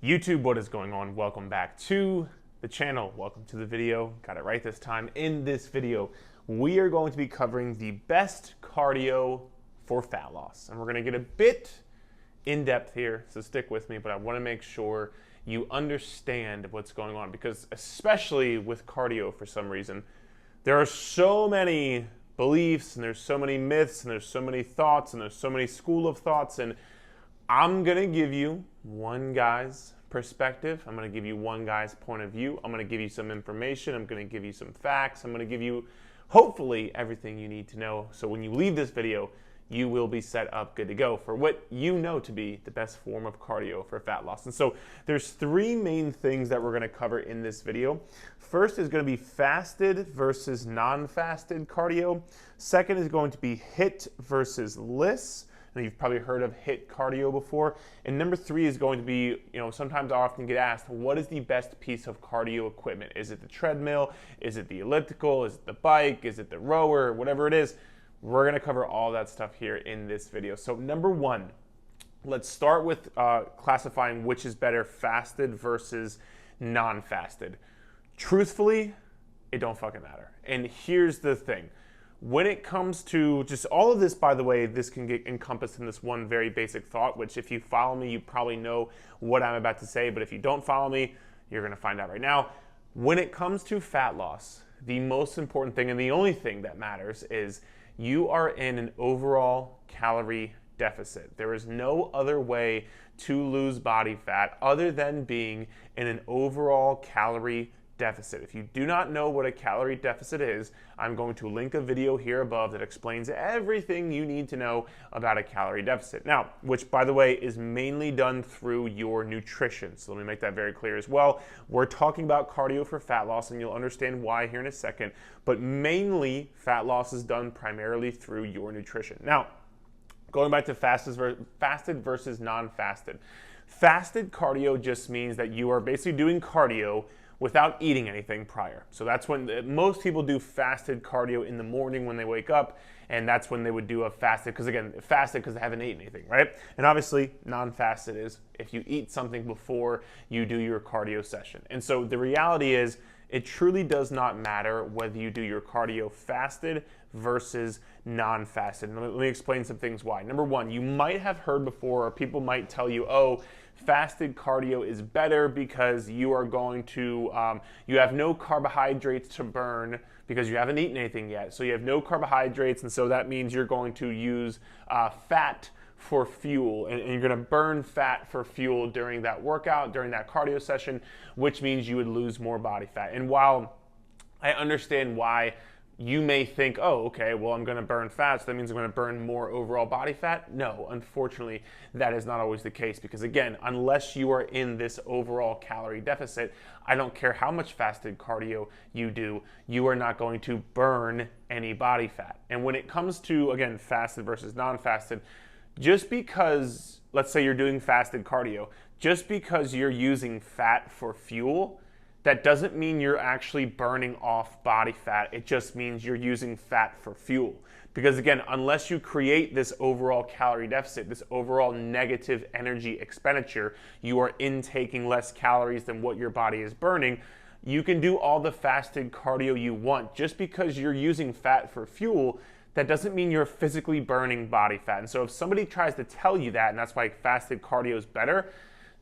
YouTube, what is going on? Welcome back to the channel. Welcome to the video. Got it right this time. In this video, we are going to be covering the best cardio for fat loss. And we're going to get a bit in depth here, so stick with me, but I want to make sure you understand what's going on, because especially with cardio, for some reason, there are so many beliefs and there's so many myths and there's so many thoughts and there's so many school of thoughts, and I'm going to give you one guy's perspective. I'm going to give you one guy's point of view. I'm going to give you some information. I'm going to give you some facts. I'm going to give you, hopefully, everything you need to know. So when you leave this video, you will be set up good to go for what you know to be the best form of cardio for fat loss. And so there's three main things that we're going to cover in this video. First is going to be fasted versus non-fasted cardio. Second is going to be HIIT versus LISS. Now, you've probably heard of HIIT cardio before. And number three is going to be, sometimes I often get asked, what is the best piece of cardio equipment? Is it the treadmill? Is it the elliptical? Is it the bike? Is it the rower? Whatever it is, we're going to cover all that stuff here in this video. So number one, let's start with classifying which is better, fasted versus non-fasted. Truthfully, it don't fucking matter. And here's the thing. When it comes to just all of this, by the way, this can get encompassed in this one very basic thought, which if you follow me, you probably know what I'm about to say. But if you don't follow me, you're going to find out right now. When it comes to fat loss, the most important thing and the only thing that matters is you are in an overall calorie deficit. There is no other way to lose body fat other than being in an overall calorie deficit. If you do not know what a calorie deficit is, I'm going to link a video here above that explains everything you need to know about a calorie deficit. Now, which by the way is mainly done through your nutrition. So let me make that very clear as well. We're talking about cardio for fat loss, and you'll understand why here in a second, but mainly fat loss is done primarily through your nutrition. Now, going back to fasted versus non-fasted. Fasted cardio just means that you are basically doing cardio without eating anything prior. So that's when most people do fasted cardio in the morning when they wake up, and that's when they would do a fasted, because again, fasted because they haven't eaten anything, right? And obviously, non-fasted is if you eat something before you do your cardio session. And so the reality is, it truly does not matter whether you do your cardio fasted versus non-fasted. And let me explain some things why. Number one, you might have heard before, or people might tell you, oh, fasted cardio is better because you are going to, you have no carbohydrates to burn because you haven't eaten anything yet. So you have no carbohydrates, and so that means you're going to use fat for fuel, and you're going to burn fat for fuel during that workout, during that cardio session, which means you would lose more body fat. And while I understand why you may think, oh, okay, well, I'm going to burn fat, so that means I'm going to burn more overall body fat. No, unfortunately, that is not always the case, because again, unless you are in this overall calorie deficit, I don't care how much fasted cardio you do, you are not going to burn any body fat. And when it comes to, again, fasted versus non-fasted, just because, let's say you're doing fasted cardio, just because you're using fat for fuel, that doesn't mean you're actually burning off body fat. It just means you're using fat for fuel. Because again, unless you create this overall calorie deficit, this overall negative energy expenditure, you are intaking less calories than what your body is burning. You can do all the fasted cardio you want. Just because you're using fat for fuel, that doesn't mean you're physically burning body fat. And so if somebody tries to tell you that, and that's why fasted cardio is better,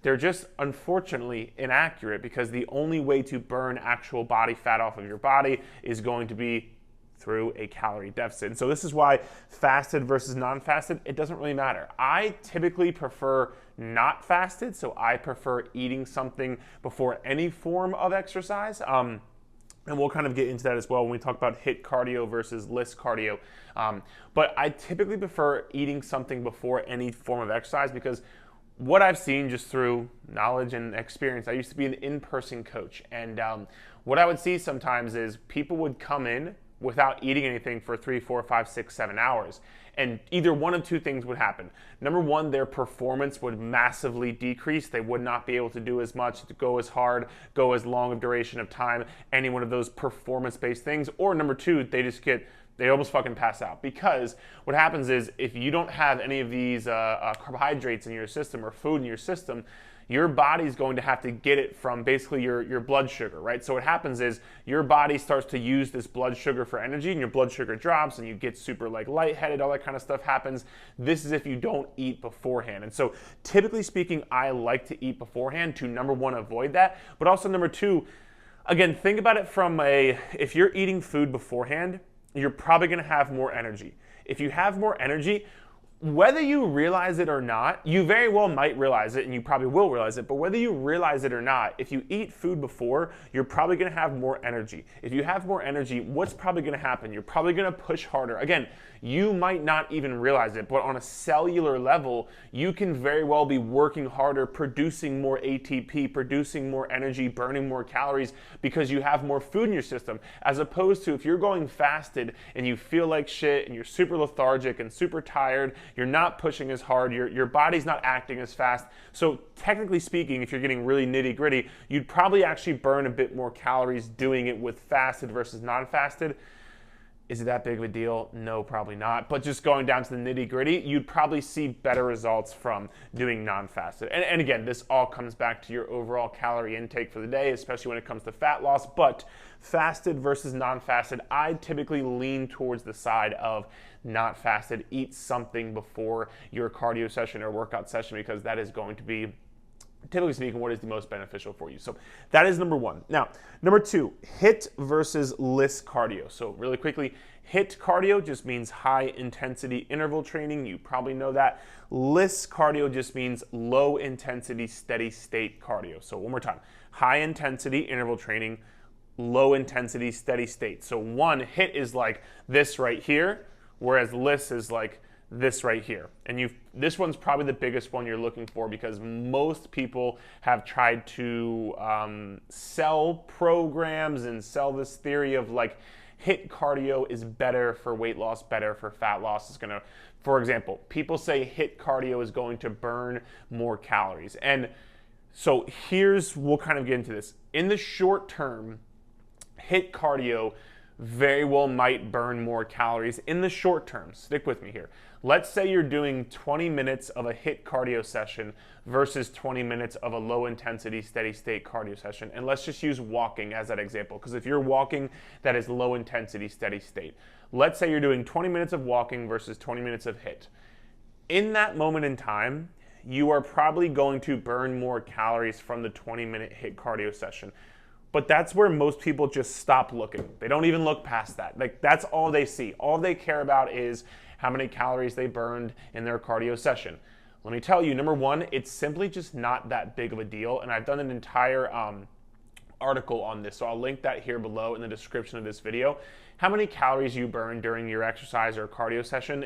they're just unfortunately inaccurate, because the only way to burn actual body fat off of your body is going to be through a calorie deficit. And so this is why fasted versus non-fasted, it doesn't really matter. I typically prefer not fasted, so I prefer eating something before any form of exercise. And we'll kind of get into that as well when we talk about HIIT cardio versus LISS cardio. But I typically prefer eating something before any form of exercise, because what I've seen just through knowledge and experience, I used to be an in-person coach, and what I would see sometimes is people would come in without eating anything for 3, 4, 5, 6, 7 hours, and either one of two things would happen. Number one, their performance would massively decrease. They would not be able to do as much, to go as hard, go as long of duration of time, any one of those performance-based things. Or number two, they almost fucking pass out, because what happens is if you don't have any of these carbohydrates in your system or food in your system, your body's going to have to get it from basically your blood sugar, right? So what happens is your body starts to use this blood sugar for energy, and your blood sugar drops and you get super like lightheaded, all that kind of stuff happens. This is if you don't eat beforehand. And so typically speaking, I like to eat beforehand to, number one, avoid that, but also number two, again, think about it from if you're eating food beforehand, you're probably gonna have more energy. If you have more energy, whether you realize it or not, you very well might realize it, and you probably will realize it, but whether you realize it or not, if you eat food before, you're probably gonna have more energy. If you have more energy, what's probably gonna happen? You're probably gonna push harder. Again, you might not even realize it, but on a cellular level, you can very well be working harder, producing more ATP, producing more energy, burning more calories because you have more food in your system, as opposed to if you're going fasted and you feel like shit and you're super lethargic and super tired, you're not pushing as hard, your body's not acting as fast. So technically speaking, if you're getting really nitty gritty, you'd probably actually burn a bit more calories doing it with fasted versus non-fasted. Is it that big of a deal? No, probably not. But just going down to the nitty gritty, you'd probably see better results from doing non-fasted. And again, this all comes back to your overall calorie intake for the day, especially when it comes to fat loss. But fasted versus non-fasted, I typically lean towards the side of not fasted. Eat something before your cardio session or workout session because that is going to be, typically speaking, what is the most beneficial for you. So that is number one. Now, number two, HIIT versus LISS cardio. So really quickly, HIIT cardio just means high intensity interval training. You probably know that. LISS cardio just means low intensity steady state cardio. So one more time, high intensity interval training, low intensity steady state. So one, HIIT is like this right here, whereas LISS is like this right here. And this one's probably the biggest one you're looking for because most people have tried to sell programs and sell this theory of like HIIT cardio is better for weight loss, better for fat loss. It's gonna, for example, people say HIIT cardio is going to burn more calories. And so we'll kind of get into this. In the short term, HIIT cardio very well might burn more calories in the short term. Stick with me here. Let's say you're doing 20 minutes of a HIIT cardio session versus 20 minutes of a low intensity steady state cardio session. And let's just use walking as that example, because if you're walking, that is low intensity steady state. Let's say you're doing 20 minutes of walking versus 20 minutes of HIIT. In that moment in time, you are probably going to burn more calories from the 20-minute HIIT cardio session. But that's where most people just stop looking. They don't even look past that. Like, that's all they see. All they care about is how many calories they burned in their cardio session. Let me tell you, number one, it's simply just not that big of a deal. And I've done an entire article on this, so I'll link that here below in the description of this video. How many calories you burn during your exercise or cardio session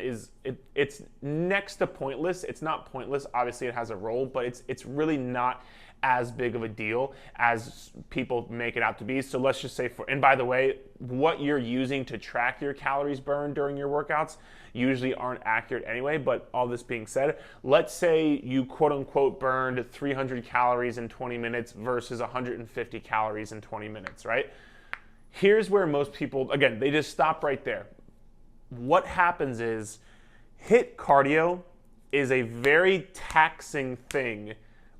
it's next to pointless. It's not pointless. Obviously, it has a role, but it's really not as big of a deal as people make it out to be. So let's just say and by the way, what you're using to track your calories burned during your workouts usually aren't accurate anyway, but all this being said, let's say you quote unquote burned 300 calories in 20 minutes versus 150 calories in 20 minutes, right? Here's where most people, again, they just stop right there. What happens is HIIT cardio is a very taxing thing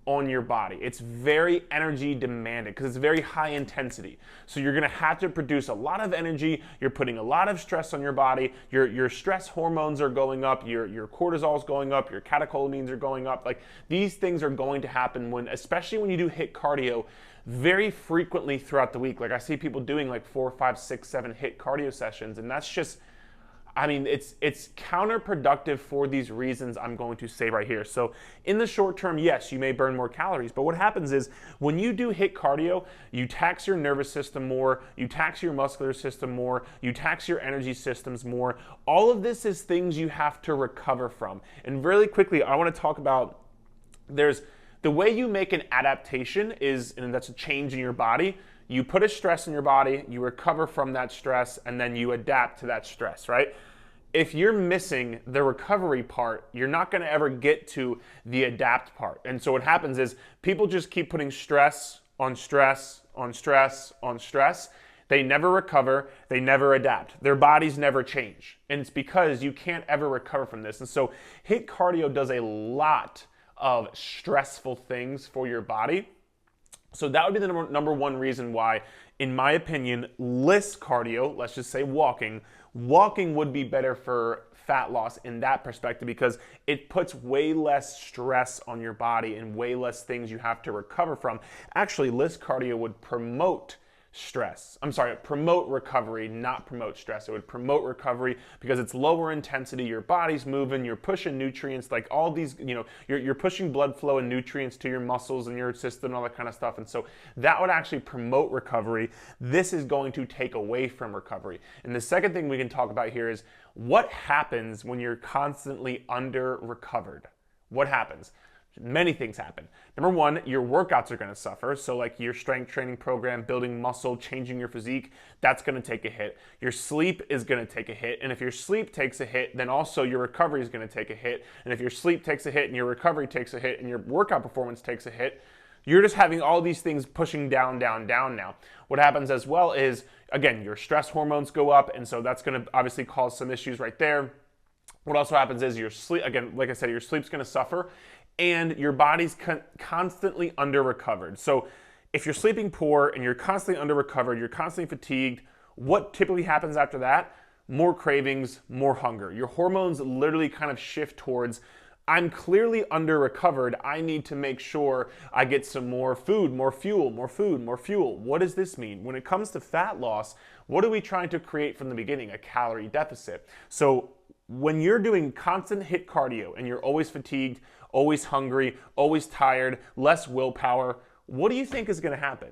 on your body. It's very energy demanding because it's very high intensity. So you're gonna have to produce a lot of energy. You're putting a lot of stress on your body. Your stress hormones are going up. Your cortisol is going up. Your catecholamines are going up. Like, these things are going to happen especially when you do HIIT cardio very frequently throughout the week. Like, I see people doing like 4, 5, 6, 7 HIIT cardio sessions, and that's just, I mean, it's counterproductive for these reasons I'm going to say right here. So in the short term, yes, you may burn more calories, but what happens is when you do HIIT cardio, you tax your nervous system more, you tax your muscular system more, you tax your energy systems more. All of this is things you have to recover from. And really quickly, I want to talk about, the way you make an adaptation and that's a change in your body. You put a stress in your body, you recover from that stress, and then you adapt to that stress, right? If you're missing the recovery part, you're not gonna ever get to the adapt part. And so what happens is people just keep putting stress on stress on stress on stress. They never recover, they never adapt. Their bodies never change. And it's because you can't ever recover from this. And so HIIT cardio does a lot of stressful things for your body. So that would be the number one reason why, in my opinion, less cardio, let's just say walking would be better for fat loss in that perspective, because it puts way less stress on your body and way less things you have to recover from. Actually, less cardio would promote promote recovery, not promote stress. It would promote recovery because it's lower intensity, your body's moving, you're pushing nutrients, like all these, you're pushing blood flow and nutrients to your muscles and your system and all that kind of stuff. And so that would actually promote recovery. This is going to take away from recovery. And the second thing we can talk about here is what happens when you're constantly under recovered. What happens? Many things happen. Number one, your workouts are going to suffer. So like your strength training program, building muscle, changing your physique, that's going to take a hit. Your sleep is going to take a hit. And if your sleep takes a hit, then also your recovery is going to take a hit. And if your sleep takes a hit and your recovery takes a hit and your workout performance takes a hit, you're just having all these things pushing down, down, down now. What happens as well is, again, your stress hormones go up. And so that's going to obviously cause some issues right there. What also happens is your sleep, again, like I said, your sleep's going to suffer. And your body's constantly under recovered. So if you're sleeping poor and you're constantly under recovered, you're constantly fatigued, what typically happens after that? More cravings, more hunger. Your hormones literally kind of shift towards, I'm clearly under recovered. I need to make sure I get some more food, more fuel, more food, more fuel. What does this mean? When it comes to fat loss, what are we trying to create from the beginning? A calorie deficit. So when you're doing constant HIIT cardio and you're always fatigued, always hungry, always tired, less willpower, what do you think is going to happen?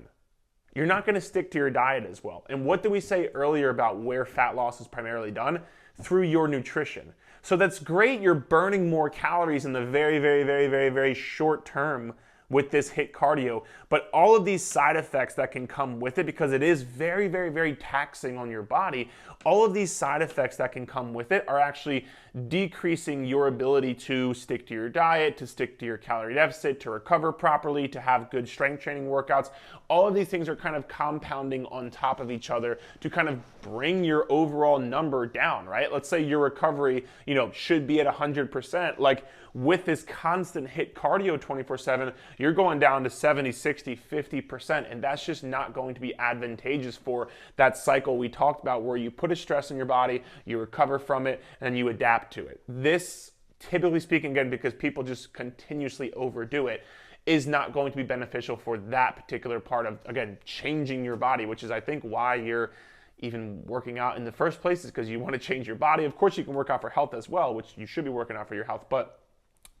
You're not going to stick to your diet as well. And what did we say earlier about where fat loss is primarily done? Through your nutrition. So that's great. You're burning more calories in the very, very, very, very, very short term with this HIIT cardio, but all of these side effects that can come with it, because it is very, very, very taxing on your body, all of these side effects that can come with it are actually decreasing your ability to stick to your diet, to stick to your calorie deficit, to recover properly, to have good strength training workouts. All of these things are kind of compounding on top of each other to kind of bring your overall number down, right? Let's say your recovery, should be at 100%. Like with this constant HIIT cardio 24/7, you're going down to 70, 60, 50%, and that's just not going to be advantageous for that cycle we talked about, where you put a stress in your body, you recover from it, and you adapt to it. This, typically speaking, again, because people just continuously overdo it, is not going to be beneficial for that particular part of, again, changing your body, which is, I think, why you're even working out in the first place, is because you want to change your body. Of course, you can work out for health as well, which you should be working out for your health, but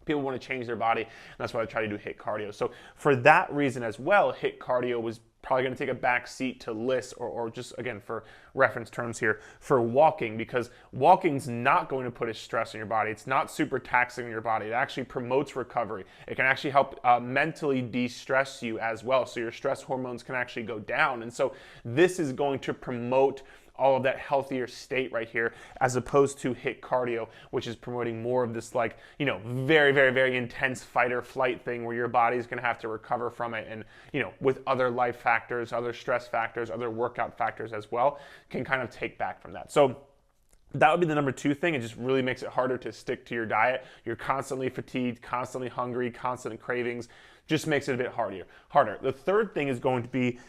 people want to change their body, and that's why I try to do HIIT cardio. So for that reason as well, HIIT cardio was probably going to take a back seat to LISS, or just, again, for reference terms here, for walking, because walking's not going to put a stress on your body. It's not super taxing on your body. It actually promotes recovery. It can actually help mentally de-stress you as well, so your stress hormones can actually go down. And so this is going to promote all of that healthier state right here, as opposed to HIIT cardio, which is promoting more of this, like, very, very, very intense fight or flight thing, where your body's going to have to recover from it, and with other life factors, other stress factors, other workout factors as well, can kind of take back from that. So that would be the number two thing. It just really makes it harder to stick to your diet. You're constantly fatigued, constantly hungry, constant cravings, just makes it a bit harder. The third thing is going to be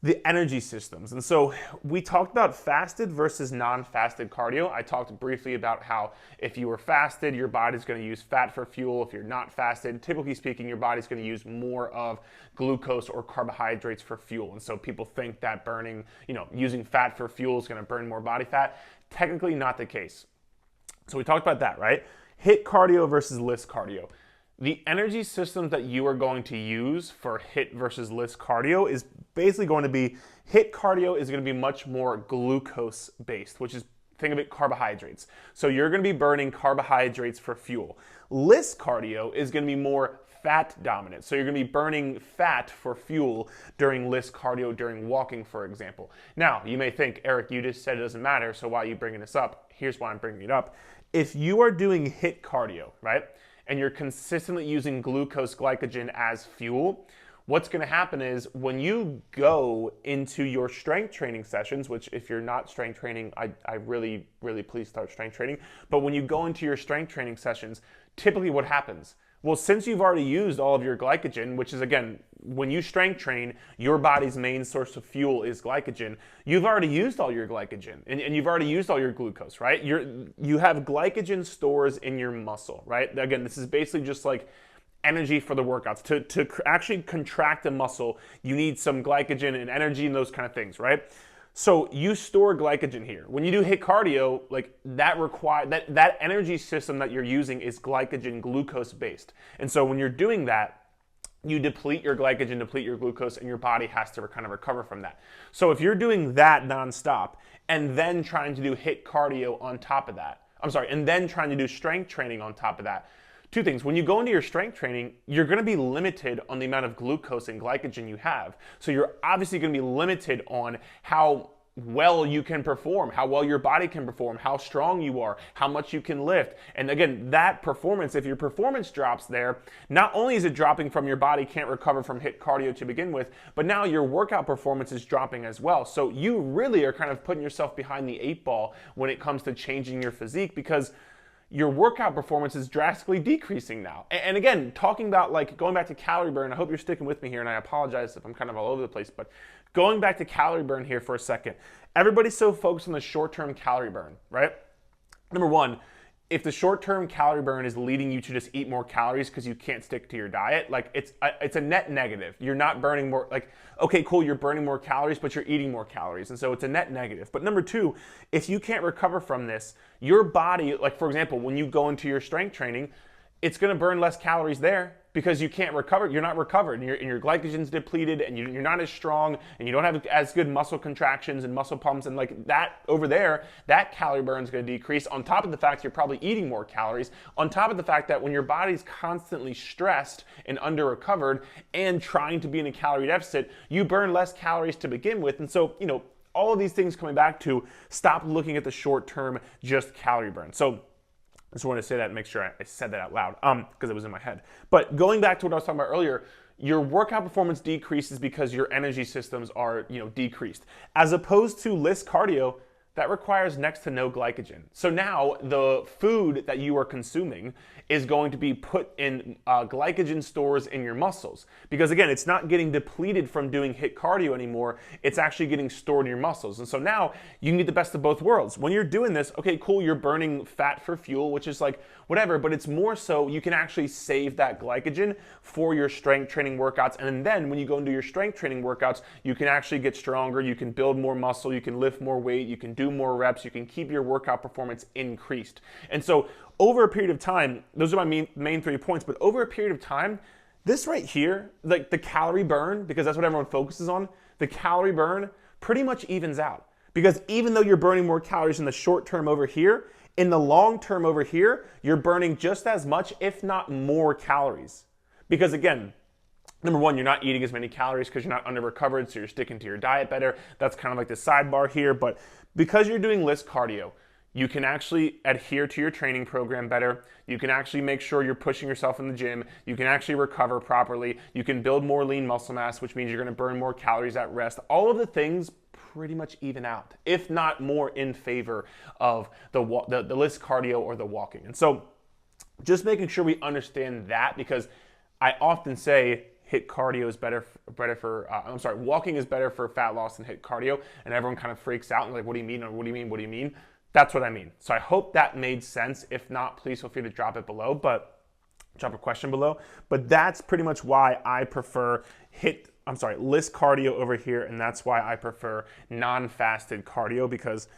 the energy systems. And so we talked about fasted versus non-fasted cardio. I talked briefly about how if you were fasted, your body's going to use fat for fuel. If you're not fasted, typically speaking, your body's going to use more of glucose or carbohydrates for fuel. And so people think that burning, using fat for fuel is going to burn more body fat. Technically not the case. So we talked about that, right? HIIT cardio versus LISS cardio. The energy systems that you are going to use for HIIT versus LISS cardio is basically going to be, HIIT cardio is going to be much more glucose based, which is, think of it, carbohydrates. So you're going to be burning carbohydrates for fuel. LISS cardio is going to be more fat dominant. So you're going to be burning fat for fuel during LISS cardio, during walking, for example. Now, you may think, Eric, you just said it doesn't matter, so why are you bringing this up? Here's why I'm bringing it up. If you are doing HIIT cardio, right, and you're consistently using glucose glycogen as fuel, what's going to happen is when you go into your strength training sessions, which if you're not strength training, I really, really please start strength training. But when you go into your strength training sessions, typically what happens? Well, since you've already used all of your glycogen, which is, again, when you strength train, your body's main source of fuel is glycogen. You've already used all your glycogen, and you've already used all your glucose, right? You have glycogen stores in your muscle, right? Again, this is basically just like energy for the workouts. To actually contract a muscle, you need some glycogen and energy and those kind of things, right? So you store glycogen here. When you do HIIT cardio, like that energy system that you're using is glycogen glucose based. And so when you're doing that, you deplete your glycogen, deplete your glucose, and your body has to kind of recover from that. So if you're doing that nonstop and then trying to do HIIT cardio on top of that, and then trying to do strength training on top of that, two things. When you go into your strength training, you're going to be limited on the amount of glucose and glycogen you have. So you're obviously going to be limited on how well you can perform, how well your body can perform, how strong you are, how much you can lift. And again, that performance, if your performance drops there, not only is it dropping from your body can't recover from HIIT cardio to begin with, but now your workout performance is dropping as well. So you really are kind of putting yourself behind the 8 ball when it comes to changing your physique, because your workout performance is drastically decreasing now. And again, talking about like going back to calorie burn, I hope you're sticking with me here, and I apologize if I'm kind of all over the place, but going back to calorie burn here for a second. Everybody's so focused on the short-term calorie burn, right? Number one, if the short-term calorie burn is leading you to just eat more calories because you can't stick to your diet, like it's a net negative. You're not burning more, like, okay, cool, you're burning more calories, but you're eating more calories. And so it's a net negative. But number two, if you can't recover from this, your body, like for example, when you go into your strength training, it's gonna burn less calories there because you can't recover, you're not recovered, and your glycogen's depleted, and you're not as strong, and you don't have as good muscle contractions and muscle pumps, and like that over there, that calorie burn is going to decrease, on top of the fact you're probably eating more calories, on top of the fact that when your body's constantly stressed and under-recovered and trying to be in a calorie deficit, you burn less calories to begin with. And so, you know, all of these things coming back to stop looking at the short-term just calorie burn. So I just want to say that and make sure I said that out loud because it was in my head. But going back to what I was talking about earlier, your workout performance decreases because your energy systems are, decreased. As opposed to list cardio, that requires next to no glycogen. So now the food that you are consuming is going to be put in glycogen stores in your muscles. Because again, it's not getting depleted from doing HIIT cardio anymore, it's actually getting stored in your muscles. And so now you can get the best of both worlds. When you're doing this, okay, cool, you're burning fat for fuel, which is like whatever, but it's more so you can actually save that glycogen for your strength training workouts. And then when you go and do your strength training workouts, you can actually get stronger, you can build more muscle, you can lift more weight, you can do more reps, you can keep your workout performance increased. And so over a period of time, those are my main 3 points, but over a period of time, this right here, like the calorie burn, because that's what everyone focuses on, the calorie burn pretty much evens out. Because even though you're burning more calories in the short term over here, in the long term over here, you're burning just as much, if not more calories. Because again, number one, you're not eating as many calories because you're not under-recovered, so you're sticking to your diet better. That's kind of like the sidebar here. But because you're doing list cardio, you can actually adhere to your training program better. You can actually make sure you're pushing yourself in the gym. You can actually recover properly. You can build more lean muscle mass, which means you're going to burn more calories at rest. All of the things pretty much even out, if not more in favor of the list cardio or the walking. And so just making sure we understand that, because I often say HIIT cardio is walking is better for fat loss than HIIT cardio, and everyone kind of freaks out and like, what do you mean? Or what do you mean? What do you mean? That's what I mean. So I hope that made sense. If not, please feel free to drop it below, drop a question below. But that's pretty much why I prefer list cardio over here, and that's why I prefer non-fasted cardio, because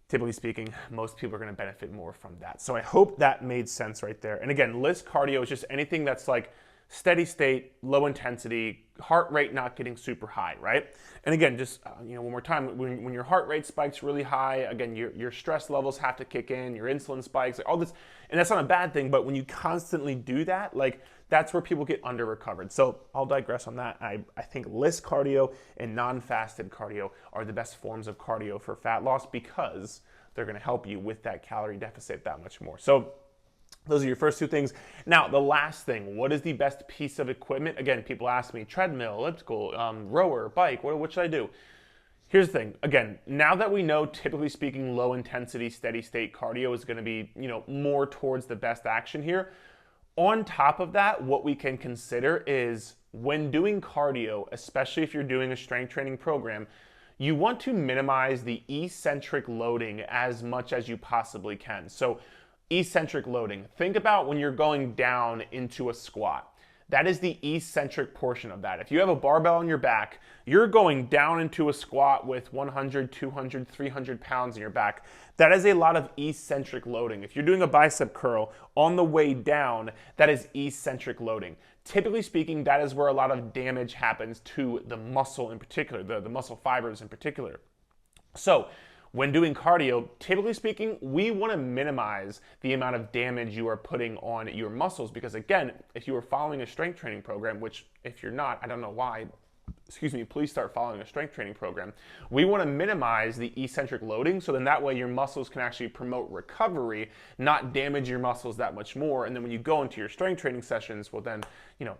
typically speaking, most people are going to benefit more from that. So I hope that made sense right there. And again, list cardio is just anything that's like steady state, low intensity, heart rate not getting super high, right? And again, just one more time, when your heart rate spikes really high, again, your stress levels have to kick in, your insulin spikes, like all this, and that's not a bad thing, but when you constantly do that, like that's where people get under-recovered. So I'll digress on that. I think list cardio and non-fasted cardio are the best forms of cardio for fat loss, because they're gonna help you with that calorie deficit that much more. So those are your first two things. Now, the last thing, what is the best piece of equipment? Again, people ask me, treadmill, elliptical, rower, bike, what should I do? Here's the thing. Again, now that we know, typically speaking, low intensity, steady state cardio is gonna be, more towards the best action here, On top of that, what we can consider is when doing cardio, especially if you're doing a strength training program, you want to minimize the eccentric loading as much as you possibly can. So eccentric loading, think about when you're going down into a squat. That is the eccentric portion of that. If you have a barbell on your back, you're going down into a squat with 100, 200, 300 pounds in your back. That is a lot of eccentric loading. If you're doing a bicep curl on the way down, that is eccentric loading. Typically speaking, that is where a lot of damage happens to the muscle in particular, the muscle fibers in particular. So when doing cardio, typically speaking, we want to minimize the amount of damage you are putting on your muscles because, again, if you are following a strength training program, which if you're not, I don't know why, please start following a strength training program. We want to minimize the eccentric loading so then that way your muscles can actually promote recovery, not damage your muscles that much more. And then when you go into your strength training sessions, well then,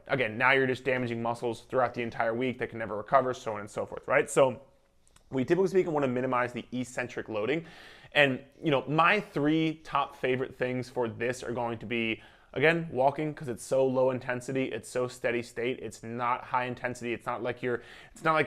again, now you're just damaging muscles throughout the entire week that can never recover, so on and so forth, right? So we typically speaking want to minimize the eccentric loading. And my 3 top favorite things for this are going to be, again, walking, because it's so low intensity, it's so steady state, it's not high intensity, it's not like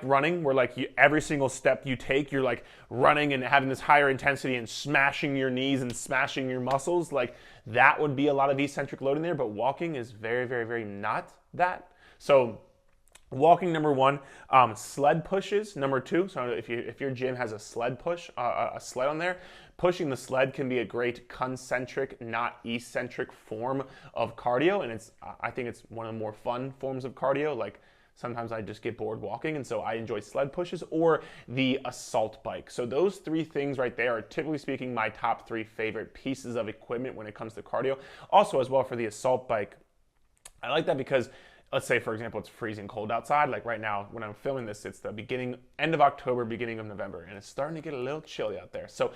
running where every single step you take, you're like running and having this higher intensity and smashing your knees and smashing your muscles. Like that would be a lot of eccentric loading there, but walking is very, very, very not that. So walking, number 1, sled pushes, number 2. So if your gym has a sled push, a sled on there, pushing the sled can be a great concentric, not eccentric form of cardio, and I think it's one of the more fun forms of cardio. Like sometimes I just get bored walking, and so I enjoy sled pushes or the assault bike. So those 3 things right there are typically speaking my top 3 favorite pieces of equipment when it comes to cardio. Also, as well, for the assault bike, I like that because let's say, for example, it's freezing cold outside. Like right now, when I'm filming this, it's the end of October, beginning of November, and it's starting to get a little chilly out there. So,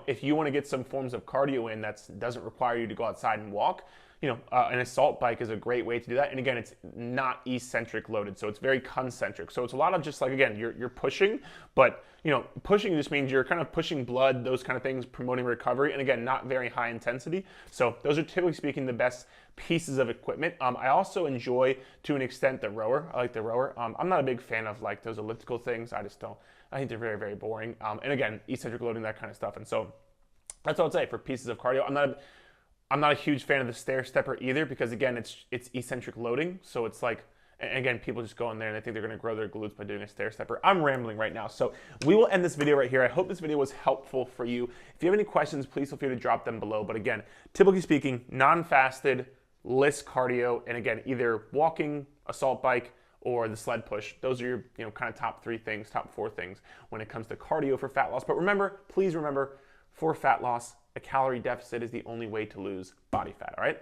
if you want to get some forms of cardio in that doesn't require you to go outside and walk, an assault bike is a great way to do that. And again, it's not eccentric loaded, so it's very concentric. So it's a lot of just like, again, you're pushing, but pushing just means you're kind of pushing blood, those kind of things, promoting recovery, and again, not very high intensity. So those are typically speaking the best pieces of equipment. I also enjoy, to an extent, the rower. I like the rower. I'm not a big fan of like those elliptical things. I just don't. I think they're very, very boring. And again, eccentric loading, that kind of stuff. And so that's what I'd say for pieces of cardio. I'm not a huge fan of the stair stepper either because, again, it's eccentric loading. So it's like, and again, people just go in there and they think they're going to grow their glutes by doing a stair stepper. I'm rambling right now. So we will end this video right here. I hope this video was helpful for you. If you have any questions, please feel free to drop them below. But again, typically speaking, non-fasted, less cardio, and again, either walking, assault bike, or the sled push. Those are your kind of top 3 things, top 4 things when it comes to cardio for fat loss. But remember, please remember, for fat loss, a calorie deficit is the only way to lose body fat, all right?